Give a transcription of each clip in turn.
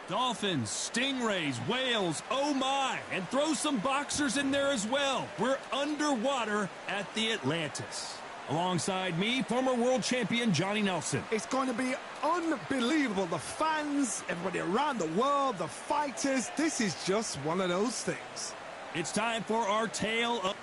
Dolphins, stingrays, whales, oh my, and throw some boxers in there as well. We're underwater at the Atlantis. Alongside me, former world champion Johnny Nelson. It's going to be unbelievable. The fans, everybody around the world, the fighters. This is just one of those things. It's time for our tale of...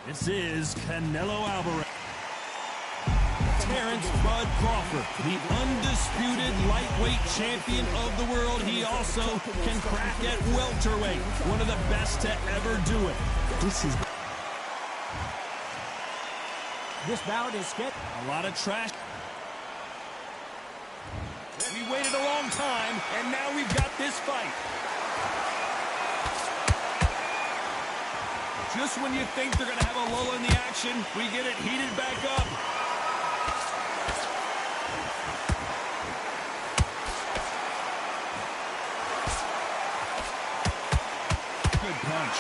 This is Canelo Alvarez. Terrence Bud Crawford, the undisputed lightweight champion of the world. He also can crack at welterweight. One of the best to ever do it. This bout is skip. A lot of trash. We waited a long time, and now we've got this fight. Just when you think they're going to have a lull in the action, we get it heated back up. Good punch.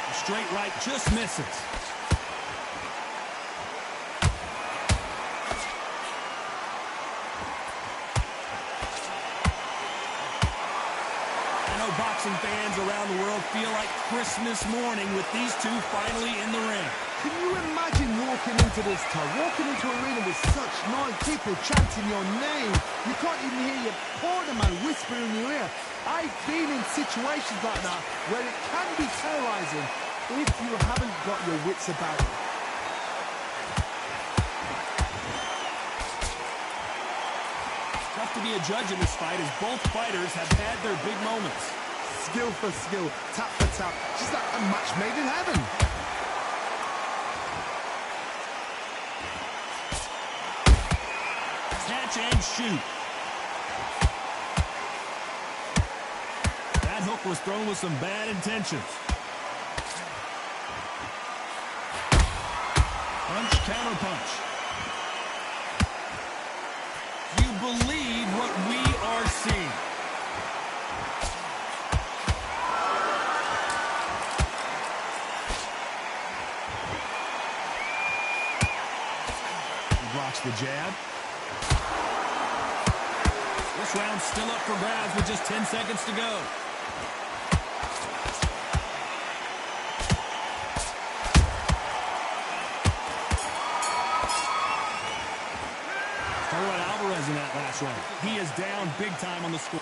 The straight right just misses. Boxing fans around the world feel like Christmas morning with these two finally in the ring. Can you imagine walking into this town, walking into an arena with such noise, people chanting your name? You can't even hear your partner man whisper in your ear. I've been in situations like that where it can be terrorizing if you haven't got your wits about you. Tough to be a judge in this fight as both fighters have had their big moments. Skill for skill, tap for tap, just like a match made in heaven. Catch and shoot. That hook was thrown with some bad intentions. Punch, counter punch. Do you believe what we are seeing? Blocks the jab. This round's still up for grabs with just 10 seconds to go. Talk about Alvarez in that last round. He is down big time on the score.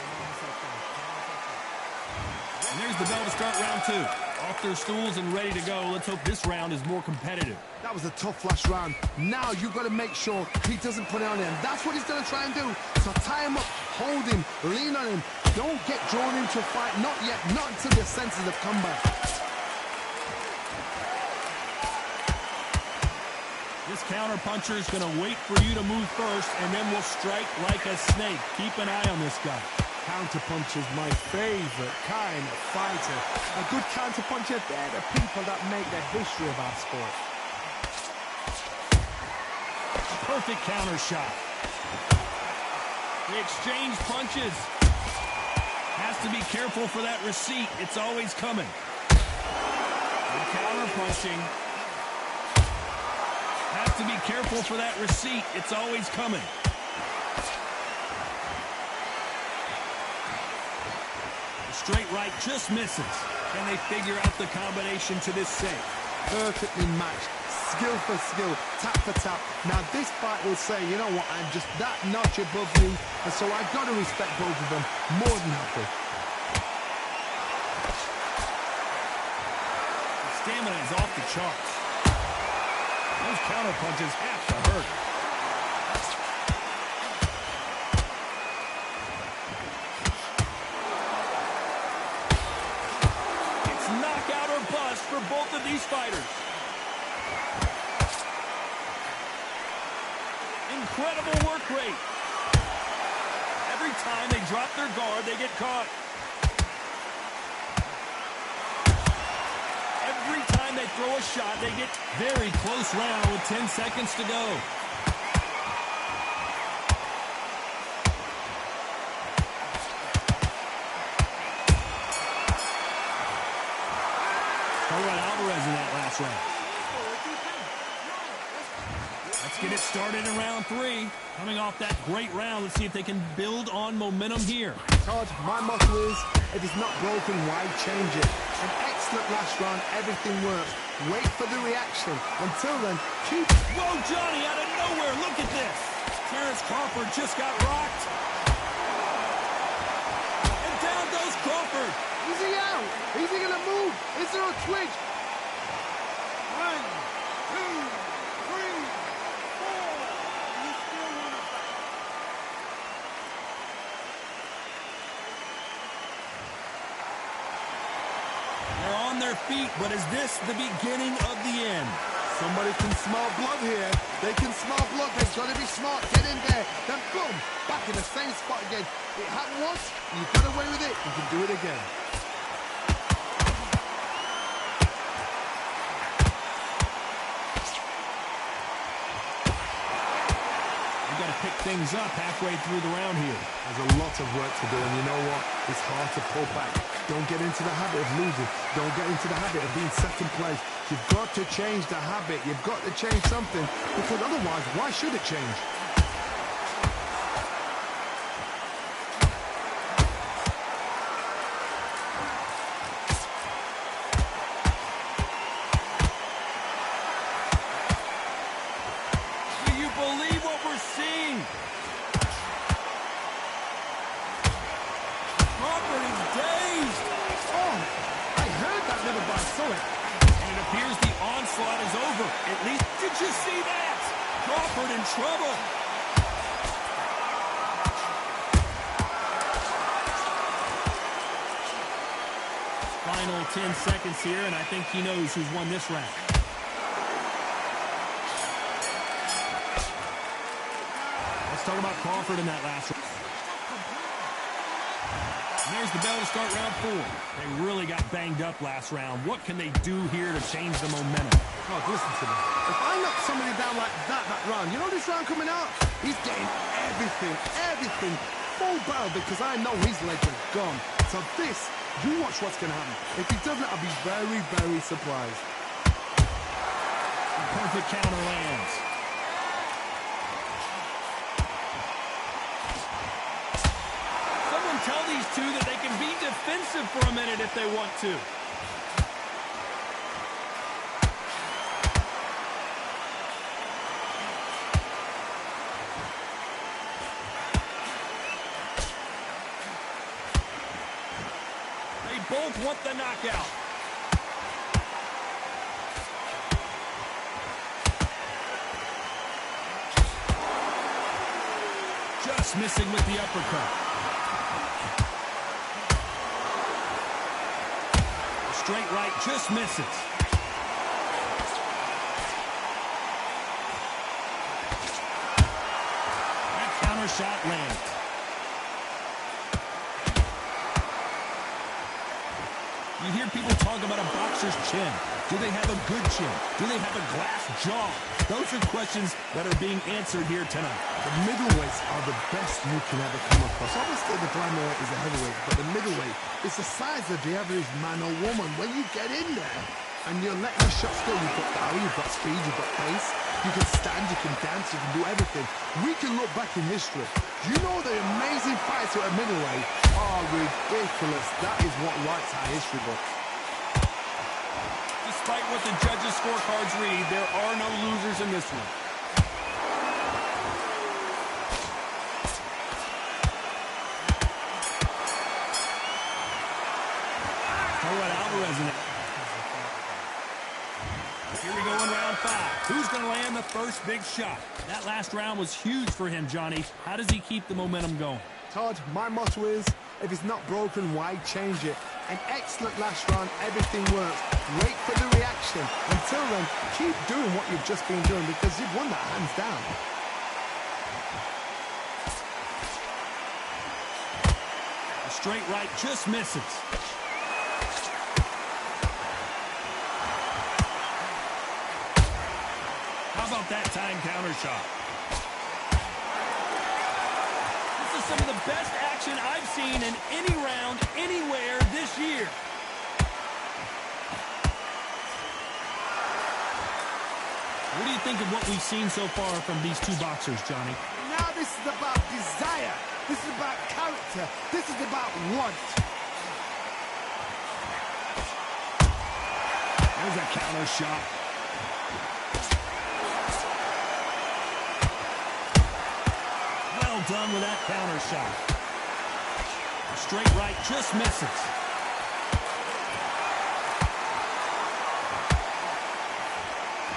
And there's the bell to start round two. Off their stools and ready to go. Let's hope this round is more competitive. That was a tough last round. Now you've got to make sure he doesn't put it on him. That's what he's going to try and do. So tie him up, hold him, lean on him. Don't get drawn into a fight. Not yet. Not until your senses have come back. This counter puncher is going to wait for you to move first, and then will strike like a snake. Keep an eye on this guy. Counter-punch is my favorite kind of fighter. A good counter-puncher, they're the people that make the history of our sport. Perfect counter shot. They exchange punches. Has to be careful for that receipt. It's always coming. Good counter punching. Has to be careful for that receipt. It's always coming. Straight right just misses. Can they figure out the combination to this save? Perfectly matched. Skill for skill, tap for tap. Now this fight will say, you know what, I'm just that notch above you, and so I've got to respect both of them. More than happy. The stamina is off the charts. Those counter punches have to hurt. For both of these fighters. Incredible work rate. Every time they drop their guard, they get caught. Every time they throw a shot, they get very close round with 10 seconds to go. Alvarez in that last round. That's Let's get it started in round 3. Coming off that great round, let's see if they can build on momentum here. Todd, my motto is, if it's not broken, why change it? An excellent last round, everything works. Wait for the reaction. Until then, keep... Whoa, Johnny, out of nowhere, look at this. Terrence Crawford just got rocked. And down goes Crawford. Is he out? Is he going to move? Is there a twitch? 1, 2, 3, 4. He's still on the back. They're on their feet, but is this the beginning of the end? Somebody can smell blood here. They can smell blood. They've got to be smart. Get in there. Then boom, back in the same spot again. It happened once. You got away with it. You can do it again. We've got to pick things up halfway through the round here. There's a lot of work to do, and you know what? It's hard to pull back. Don't get into the habit of losing. Don't get into the habit of being second place. You've got to change the habit. You've got to change something, because otherwise, why should it change? Do you believe what we're seeing? Crawford is dazed. Oh, I heard that little bit. I saw it. And it appears the onslaught is over. At least, did you see that? Crawford in trouble. Final 10 seconds here, and I think he knows who's won this round. Let's talk about Crawford in that last round. And there's the bell to start round 4. They really got banged up last round. What can they do here to change the momentum? Oh, listen to me. If I knock somebody down like that round, you know this round coming out? He's getting everything full barrel, because I know his legs are gone. So this, you watch what's going to happen. If he doesn't, I'll be very, very surprised. Perfect counter lands. Someone tell these two that they can be defensive for a minute if they want to. They both want the knockout. Just missing with the uppercut. Straight right just misses. That counter shot lands. You hear people talk about a boxer's chin. Do they have a good chin? Do they have a glass jaw? Those are questions that are being answered here tonight. The middleweights are the best you can ever come across. Obviously, the flyweight is a heavyweight, but the middleweight is the size of the average man or woman. When you get in there and you're letting the shots go, you've got power, you've got speed, you've got pace. You can stand, you can dance, you can do everything. We can look back in history. You know the amazing fights at a middleweight are ridiculous. That is what writes our history books. Despite what the judges' scorecards read, there are no losers in this one. Throw at Alvarez in it. Here we go in round 5. Who's going to land the first big shot? That last round was huge for him, Johnny. How does he keep the momentum going? Todd, my motto is, if it's not broken, why change it? An excellent last round, everything works. Wait for the reaction. Until then, keep doing what you've just been doing, because you've won that hands down. A straight right just misses. How about that time counter shot? This is some of the best action I've seen in any round, anywhere this year. What do you think think of what we've seen so far from these two boxers, Johnny? Now this is about desire. This is about character. This is about want. There's a counter shot. Well done with that counter shot. Straight right just misses.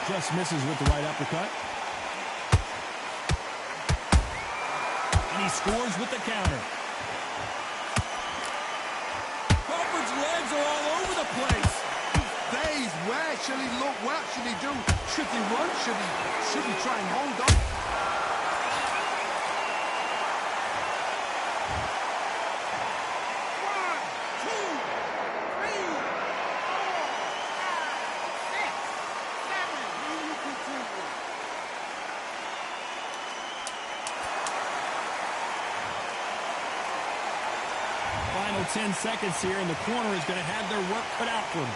Just misses with the right uppercut. And he scores with the counter. Crawford's legs are all over the place. Days, where should he look? What should he do? Should he run? Should he try and hold on? Final 10 seconds here, and the corner is going to have their work cut out for them.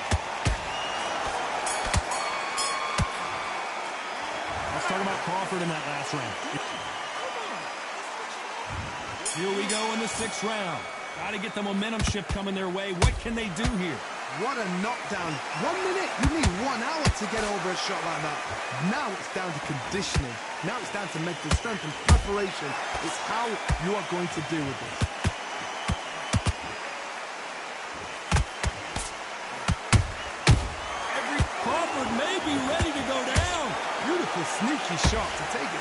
Let's talk about Crawford in that last round. Here we go in the 6th round. Got to get the momentum shift coming their way. What can they do here? What a knockdown. 1 minute, you need 1 hour to get over a shot like that. Now it's down to conditioning. Now it's down to mental strength and preparation. It's how you are going to deal with this. Crawford may be ready to go down. Beautiful, sneaky shot to take it.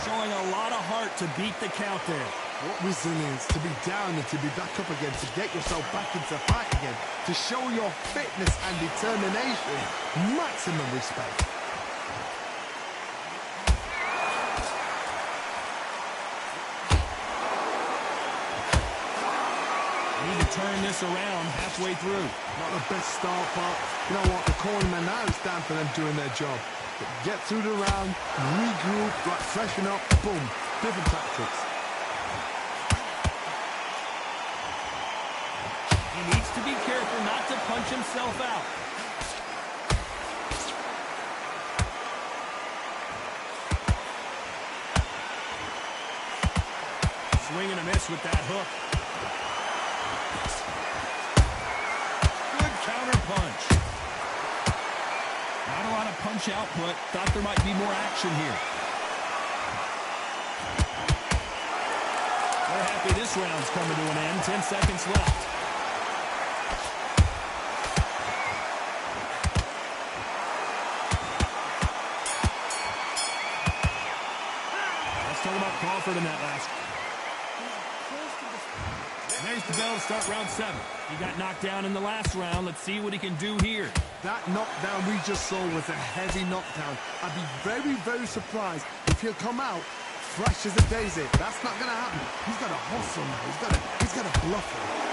Showing a lot of heart to beat the count there. What resilience to be down and to be back up again, to get yourself back into fight again, to show your fitness and determination. Maximum respect. Need to turn this around halfway through. Not the best start, but you know what? The cornerman now is down for them doing their job. But get through the round, regroup, like freshen up, boom. Different tactics. He needs to be careful not to punch himself out. Swing and a miss with that hook. Good counter punch. Not a lot of punch output. Thought there might be more action here. They're happy this round's coming to an end. 10 seconds left. Talk about Crawford in that last. And there's the bell to start round 7. He got knocked down in the last round. Let's see what he can do here. That knockdown we just saw was a heavy knockdown. I'd be very, very surprised if he'll come out fresh as a daisy. That's not going to happen. He's got to hustle now. He's got to bluff him.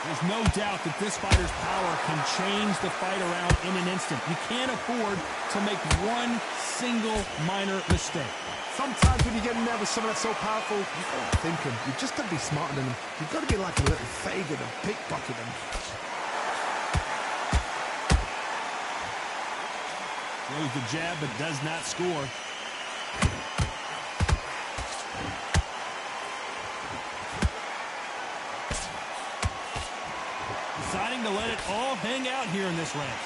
There's no doubt that this fighter's power can change the fight around in an instant. You can't afford to make one single minor mistake. Sometimes when you get nervous, someone that's so powerful, you've got to think him. You've just got to be smarter than him. You've got to be like a little faggot and pickpocket him. Throws the jab but does not score. Deciding to let it all hang out here in this round.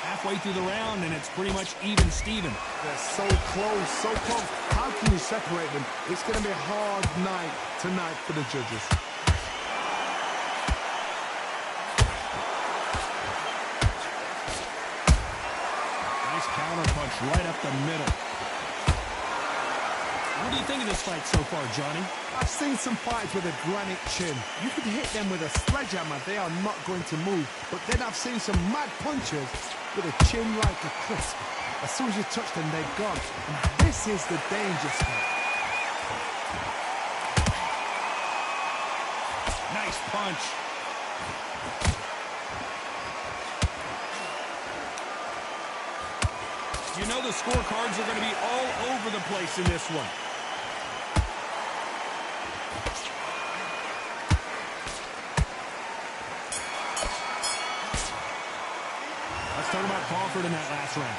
Halfway through the round, and it's pretty much even Steven. They're so close, so close. How can you separate them? It's going to be a hard night tonight for the judges. Nice counter punch right up the middle. What do you think of this fight so far, Johnny? I've seen some fights with a granite chin. You could hit them with a sledgehammer, they are not going to move. But then I've seen some mad punchers with a chin like a crisp. As soon as you touch them, they're gone. And this is the danger spot. Nice punch. You know the scorecards are going to be all over the place in this one. Let's talk about Crawford in that last round.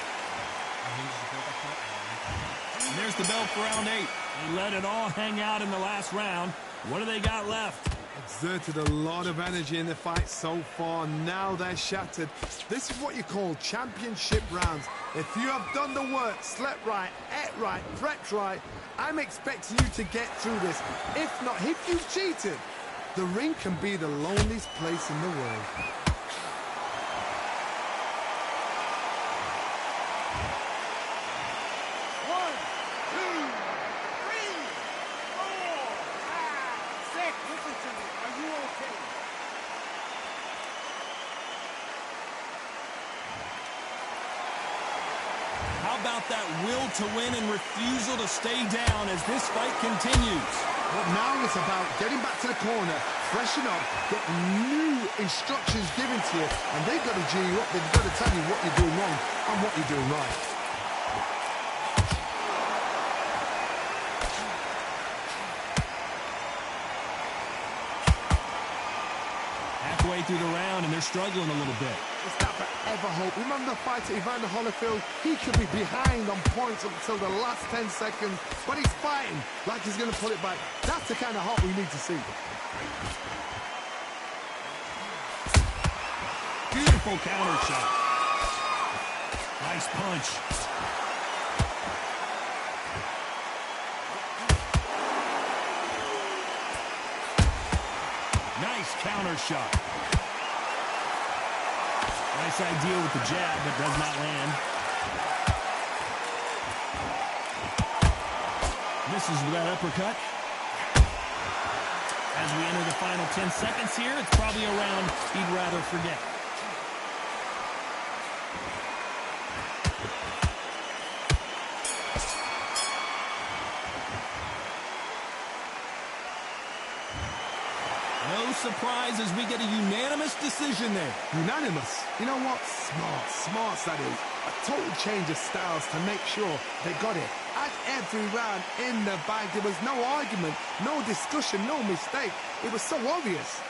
And there's the bell for round 8. They let it all hang out in the last round. What do they got left? Exerted a lot of energy in the fight so far. Now they're shattered. This is what you call championship rounds. If you have done the work, slept right, ate right, prepped right, I'm expecting you to get through this. If not, if you've cheated, the ring can be the loneliest place in the world. How about that will to win and refusal to stay down as this fight continues? But now it's about getting back to the corner, freshen up, get new instructions given to you, and they've got to G you up. They've got to tell you what you're doing wrong and what you're doing right. Halfway through the round, and they're struggling a little bit. It's that forever hope. Remember the fight at Evander Holyfield? He could be behind on points up until the last 10 seconds, but he's fighting like he's going to pull it back. That's the kind of hope we need to see. Beautiful counter shot. Nice punch. Nice counter shot. Nice idea with the jab, but does not land. Misses with that uppercut. As we enter the final 10 seconds here, it's probably a round he'd rather forget. No surprise as we get a unanimous decision there. Unanimous? You know what? Smart that is. A total change of styles to make sure they got it. At every round in the bag, there was no argument, no discussion, no mistake. It was so obvious.